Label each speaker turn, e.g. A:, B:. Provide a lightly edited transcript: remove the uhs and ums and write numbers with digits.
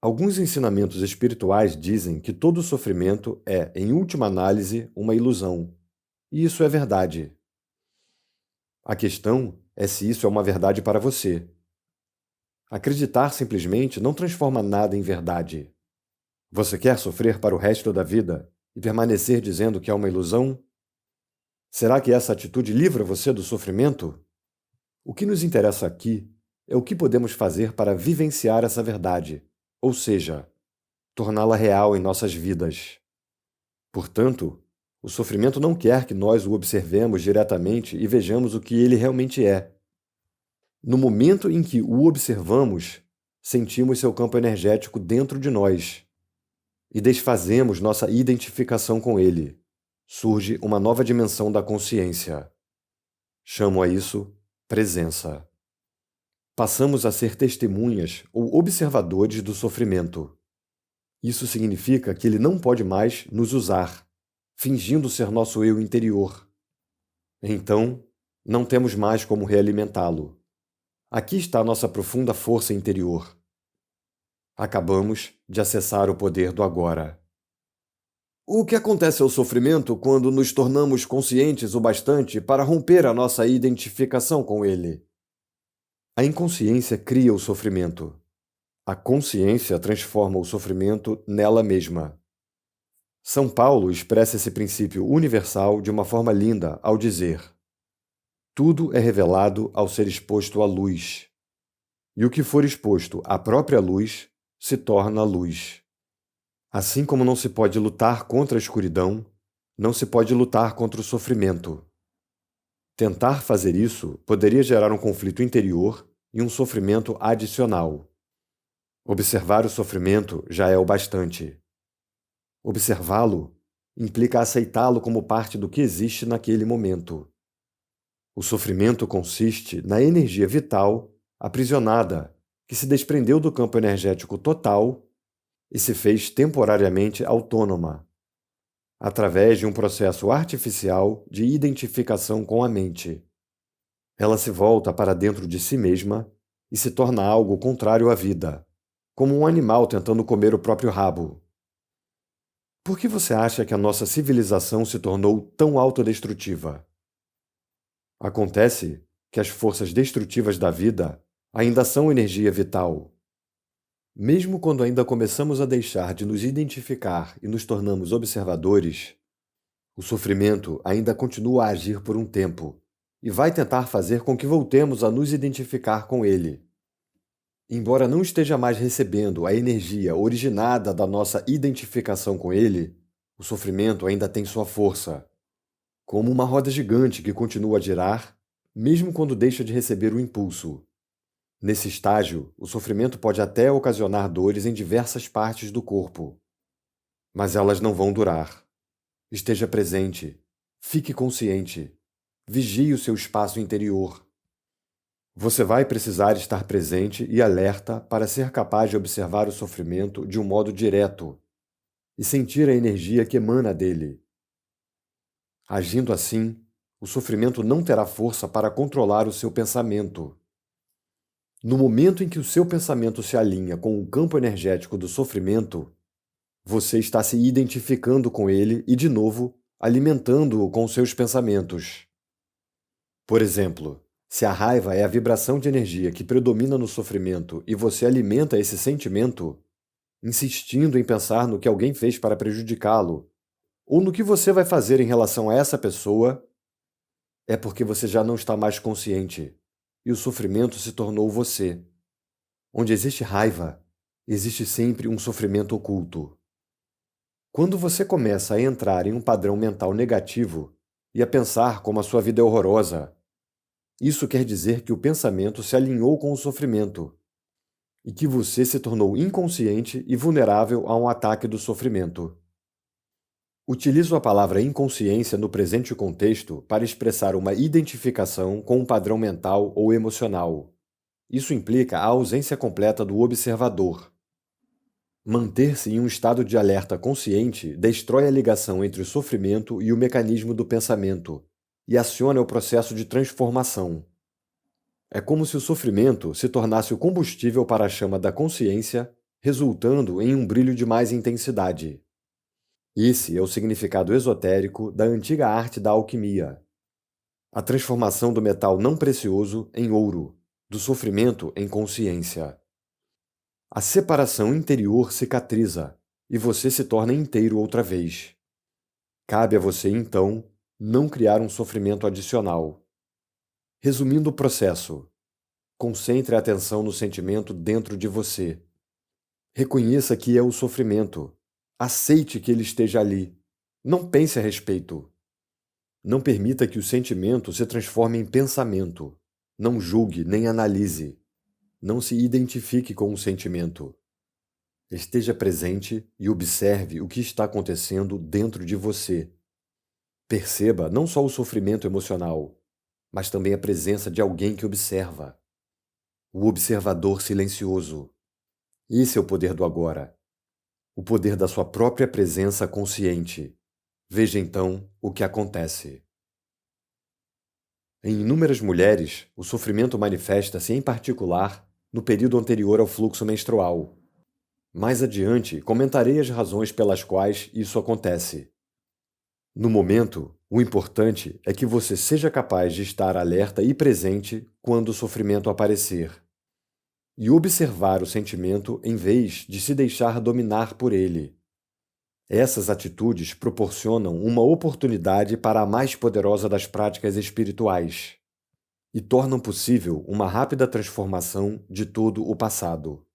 A: Alguns ensinamentos espirituais dizem que todo sofrimento é, em última análise, uma ilusão. E isso é verdade. A questão é se isso é uma verdade para você. Acreditar simplesmente não transforma nada em verdade. Você quer sofrer para o resto da vida e permanecer dizendo que é uma ilusão? Será que essa atitude livra você do sofrimento? O que nos interessa aqui é o que podemos fazer para vivenciar essa verdade, ou seja, torná-la real em nossas vidas. Portanto, o sofrimento não quer que nós o observemos diretamente e vejamos o que ele realmente é. No momento em que o observamos, sentimos seu campo energético dentro de nós e desfazemos nossa identificação com ele. Surge uma nova dimensão da consciência. Chamo a isso presença. Passamos a ser testemunhas ou observadores do sofrimento. Isso significa que ele não pode mais nos usar, fingindo ser nosso eu interior. Então, não temos mais como realimentá-lo. Aqui está nossa profunda força interior. Acabamos de acessar o poder do agora. O que acontece ao sofrimento quando nos tornamos conscientes o bastante para romper a nossa identificação com ele? A inconsciência cria o sofrimento. A consciência transforma o sofrimento nela mesma. São Paulo expressa esse princípio universal de uma forma linda ao dizer: tudo é revelado ao ser exposto à luz. E o que for exposto à própria luz se torna luz. Assim como não se pode lutar contra a escuridão, não se pode lutar contra o sofrimento. Tentar fazer isso poderia gerar um conflito interior e um sofrimento adicional. Observar o sofrimento já é o bastante. Observá-lo implica aceitá-lo como parte do que existe naquele momento. O sofrimento consiste na energia vital aprisionada, que se desprendeu do campo energético total e se fez temporariamente autônoma, através de um processo artificial de identificação com a mente. Ela se volta para dentro de si mesma e se torna algo contrário à vida, como um animal tentando comer o próprio rabo. Por que você acha que a nossa civilização se tornou tão autodestrutiva? Acontece que as forças destrutivas da vida ainda são energia vital. Mesmo quando ainda começamos a deixar de nos identificar e nos tornamos observadores, o sofrimento ainda continua a agir por um tempo e vai tentar fazer com que voltemos a nos identificar com ele. Embora não esteja mais recebendo a energia originada da nossa identificação com ele, o sofrimento ainda tem sua força, como uma roda gigante que continua a girar, mesmo quando deixa de receber o impulso. Nesse estágio, o sofrimento pode até ocasionar dores em diversas partes do corpo, mas elas não vão durar. Esteja presente, fique consciente, vigie o seu espaço interior. Você vai precisar estar presente e alerta para ser capaz de observar o sofrimento de um modo direto e sentir a energia que emana dele. Agindo assim, o sofrimento não terá força para controlar o seu pensamento. No momento em que o seu pensamento se alinha com o campo energético do sofrimento, você está se identificando com ele e, de novo, alimentando-o com seus pensamentos. Por exemplo, se a raiva é a vibração de energia que predomina no sofrimento e você alimenta esse sentimento, insistindo em pensar no que alguém fez para prejudicá-lo, ou no que você vai fazer em relação a essa pessoa, é porque você já não está mais consciente e o sofrimento se tornou você. Onde existe raiva, existe sempre um sofrimento oculto. Quando você começa a entrar em um padrão mental negativo e a pensar como a sua vida é horrorosa, isso quer dizer que o pensamento se alinhou com o sofrimento e que você se tornou inconsciente e vulnerável a um ataque do sofrimento. Utilizo a palavra inconsciência no presente contexto para expressar uma identificação com um padrão mental ou emocional. Isso implica a ausência completa do observador. Manter-se em um estado de alerta consciente destrói a ligação entre o sofrimento e o mecanismo do pensamento e aciona o processo de transformação. É como se o sofrimento se tornasse o combustível para a chama da consciência resultando em um brilho de mais intensidade. Esse é o significado esotérico da antiga arte da alquimia. A transformação do metal não precioso em ouro, do sofrimento em consciência. A separação interior cicatriza e você se torna inteiro outra vez. Cabe a você, então, não criar um sofrimento adicional. Resumindo o processo, concentre a atenção no sentimento dentro de você. Reconheça que é o sofrimento. Aceite que ele esteja ali. Não pense a respeito. Não permita que o sentimento se transforme em pensamento. Não julgue nem analise. Não se identifique com o sentimento. Esteja presente e observe o que está acontecendo dentro de você. Perceba não só o sofrimento emocional, mas também a presença de alguém que observa. O observador silencioso. Esse é o poder do agora. O poder da sua própria presença consciente. Veja então o que acontece. Em inúmeras mulheres, o sofrimento manifesta-se em particular no período anterior ao fluxo menstrual. Mais adiante, comentarei as razões pelas quais isso acontece. No momento, o importante é que você seja capaz de estar alerta e presente quando o sofrimento aparecer, e observar o sentimento em vez de se deixar dominar por ele. Essas atitudes proporcionam uma oportunidade para a mais poderosa das práticas espirituais e tornam possível uma rápida transformação de todo o passado.